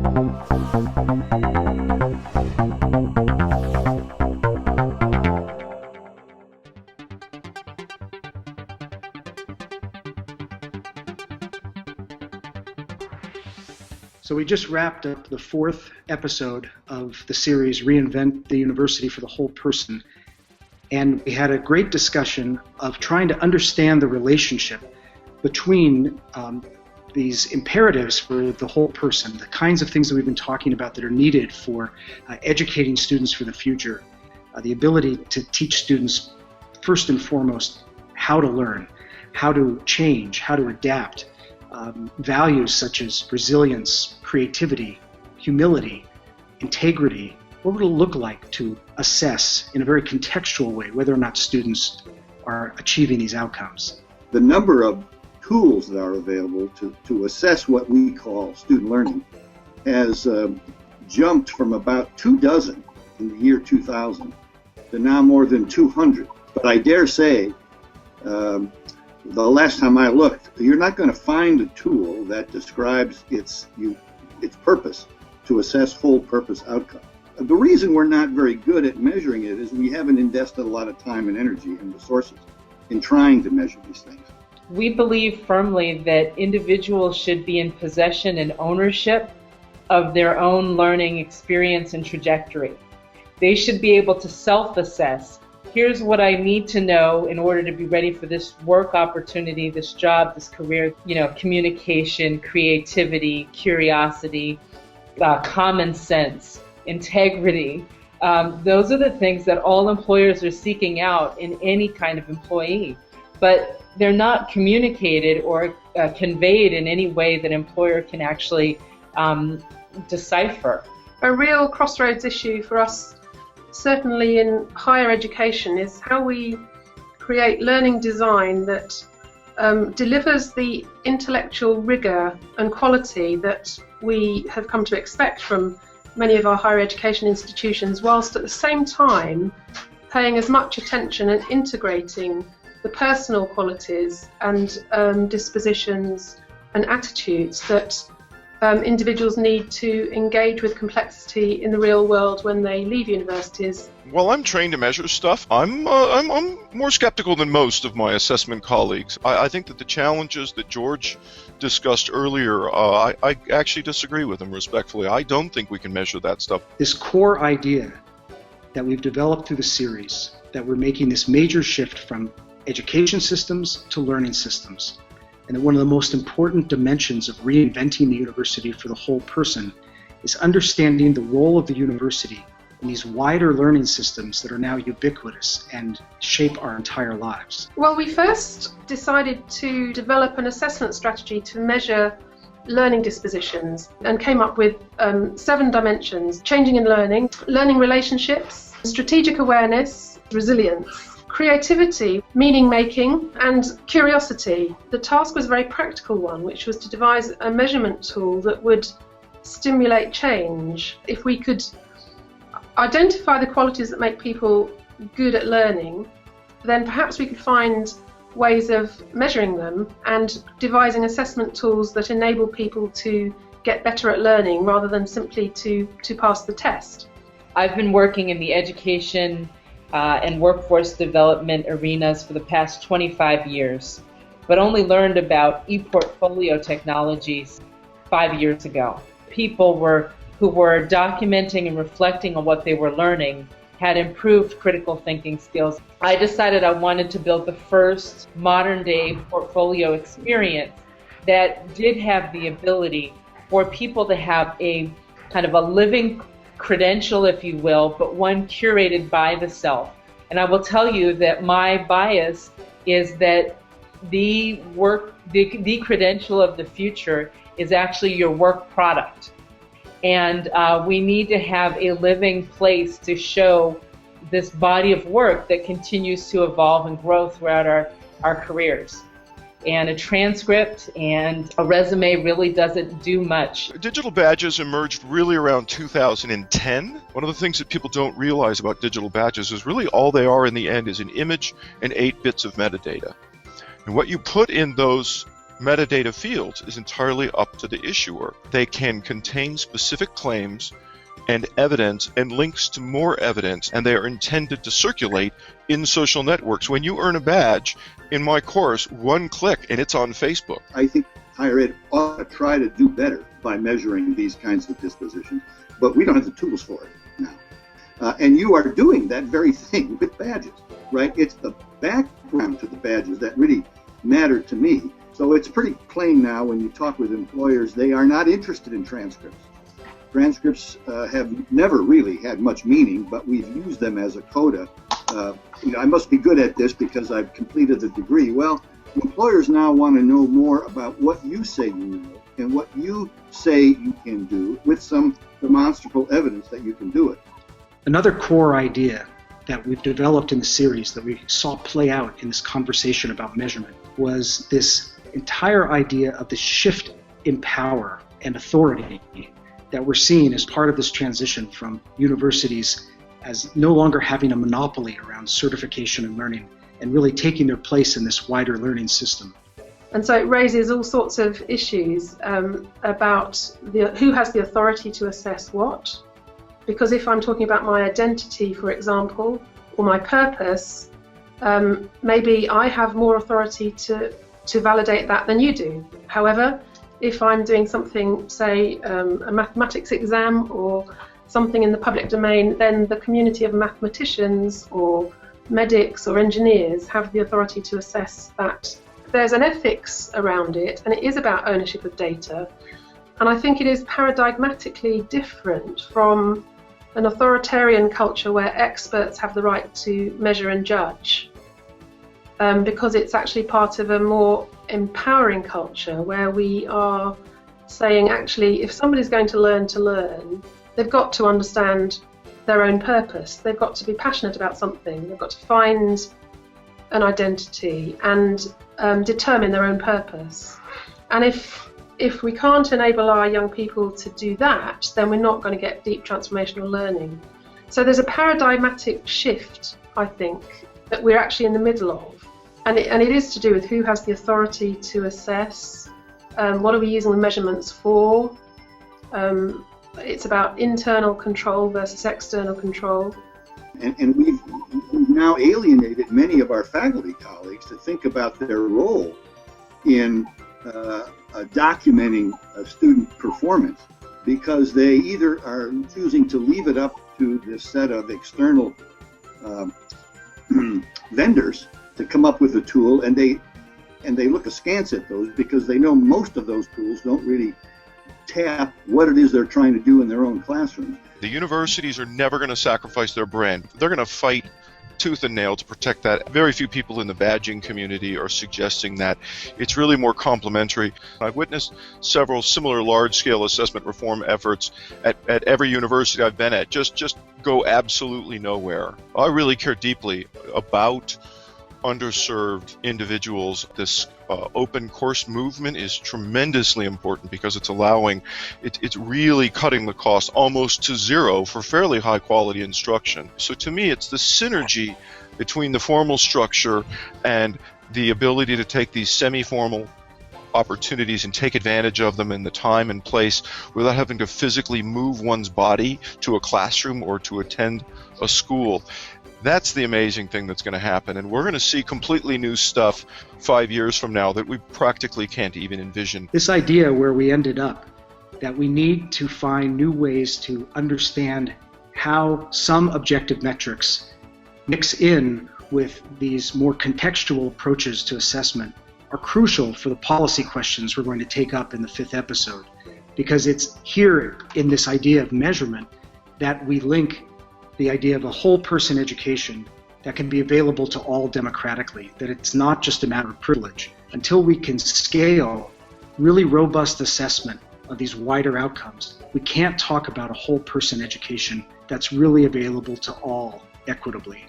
So we just wrapped up the 4th episode of the series Reinvent the University for the Whole Person. And we had a great discussion of trying to understand the relationship between these imperatives for the whole person, the kinds of things that we've been talking about that are needed for educating students for the future, the ability to teach students first and foremost how to learn, how to change, how to adapt, values such as resilience, creativity, humility, integrity. What would it look like to assess in a very contextual way whether or not students are achieving these outcomes? The number of tools that are available to assess what we call student learning has jumped from about 24 in the year 2000 to now more than 200. But I dare say, the last time I looked, you're not going to find a tool that describes its purpose to assess whole purpose outcome. The reason we're not very good at measuring it is we haven't invested a lot of time and energy and resources in trying to measure these things. We believe firmly that individuals should be in possession and ownership of their own learning experience and trajectory. They should be able to self-assess. Here's what I need to know in order to be ready for this work opportunity, this job, this career, communication, creativity, curiosity, common sense, integrity. Those are the things that all employers are seeking out in any kind of employee. But they're not communicated or conveyed in any way that employer can actually decipher. A real crossroads issue for us, certainly in higher education, is how we create learning design that delivers the intellectual rigor and quality that we have come to expect from many of our higher education institutions, whilst at the same time paying as much attention and integrating the personal qualities and dispositions and attitudes that individuals need to engage with complexity in the real world when they leave universities. While I'm trained to measure stuff, I'm more skeptical than most of my assessment colleagues. I think that the challenges that George discussed earlier, I actually disagree with him respectfully. I don't think we can measure that stuff. This core idea that we've developed through the series, that we're making this major shift from education systems to learning systems, and that one of the most important dimensions of reinventing the university for the whole person is understanding the role of the university in these wider learning systems that are now ubiquitous and shape our entire lives. Well, we first decided to develop an assessment strategy to measure learning dispositions and came up with 7 dimensions: changing in learning, learning relationships, strategic awareness, resilience, creativity, meaning-making, and curiosity. The task was a very practical one, which was to devise a measurement tool that would stimulate change. If we could identify the qualities that make people good at learning, then perhaps we could find ways of measuring them and devising assessment tools that enable people to get better at learning rather than simply to pass the test. I've been working in the education and workforce development arenas for the past 25 years, but only learned about e-portfolio technologies 5 years ago. People who were documenting and reflecting on what they were learning had improved critical thinking skills. I decided I wanted to build the first modern-day portfolio experience that did have the ability for people to have a kind of a living credential, if you will, but one curated by the self. And I will tell you that my bias is that the credential of the future is actually your work product. And we need to have a living place to show this body of work that continues to evolve and grow throughout our careers. And a transcript and a resume really doesn't do much. Digital badges emerged really around 2010. One of the things that people don't realize about digital badges is really all they are in the end is an image and 8 bits of metadata. And what you put in those metadata fields is entirely up to the issuer. They can contain specific claims and evidence and links to more evidence, and they are intended to circulate in social networks. When you earn a badge in my course, one click and it's on Facebook. I think higher ed ought to try to do better by measuring these kinds of dispositions, but we don't have the tools for it now. And you are doing that very thing with badges, right? It's the background to the badges that really matter to me. So it's pretty plain now when you talk with employers, they are not interested in transcripts. Transcripts have never really had much meaning, but we've used them as a coda. I must be good at this because I've completed the degree. Well, employers now want to know more about what you say you know and what you say you can do with some demonstrable evidence that you can do it. Another core idea that we've developed in the series that we saw play out in this conversation about measurement was this entire idea of the shift in power and authority that we're seeing as part of this transition from universities as no longer having a monopoly around certification and learning and really taking their place in this wider learning system. And so it raises all sorts of issues about who has the authority to assess what. Because if I'm talking about my identity, for example, or my purpose, maybe I have more authority to validate that than you do. However, if I'm doing something, say, a mathematics exam or something in the public domain, then the community of mathematicians or medics or engineers have the authority to assess that. There's an ethics around it, and it is about ownership of data. And I think it is paradigmatically different from an authoritarian culture where experts have the right to measure and judge, because it's actually part of a more empowering culture where we are saying, actually, if somebody's going to learn, they've got to understand their own purpose. They've got to be passionate about something. They've got to find an identity and determine their own purpose. And if we can't enable our young people to do that, then we're not going to get deep transformational learning. So there's a paradigmatic shift, I think, that we're actually in the middle of. And it is to do with who has the authority to assess, what are we using the measurements for. It's about internal control versus external control. And we've now alienated many of our faculty colleagues to think about their role in documenting student performance, because they either are choosing to leave it up to this set of external vendors to come up with a tool, and they look askance at those because they know most of those tools don't really tap what it is they're trying to do in their own classrooms. The universities are never going to sacrifice their brand. They're going to fight tooth and nail to protect that. Very few people in the badging community are suggesting that. It's really more complementary. I've witnessed several similar large-scale assessment reform efforts at every university I've been at. Just go absolutely nowhere. I really care deeply about underserved individuals. This open course movement is tremendously important because it's it's really cutting the cost almost to zero for fairly high quality instruction. So to me, it's the synergy between the formal structure and the ability to take these semi-formal opportunities and take advantage of them in the time and place without having to physically move one's body to a classroom or to attend a school. That's the amazing thing that's going to happen, and we're going to see completely new stuff 5 years from now that we practically can't even envision. This idea where we ended up, that we need to find new ways to understand how some objective metrics mix in with these more contextual approaches to assessment, are crucial for the policy questions we're going to take up in the 5th episode, because it's here in this idea of measurement that we link the idea of a whole person education that can be available to all democratically, that it's not just a matter of privilege. Until we can scale really robust assessment of these wider outcomes, we can't talk about a whole person education that's really available to all equitably.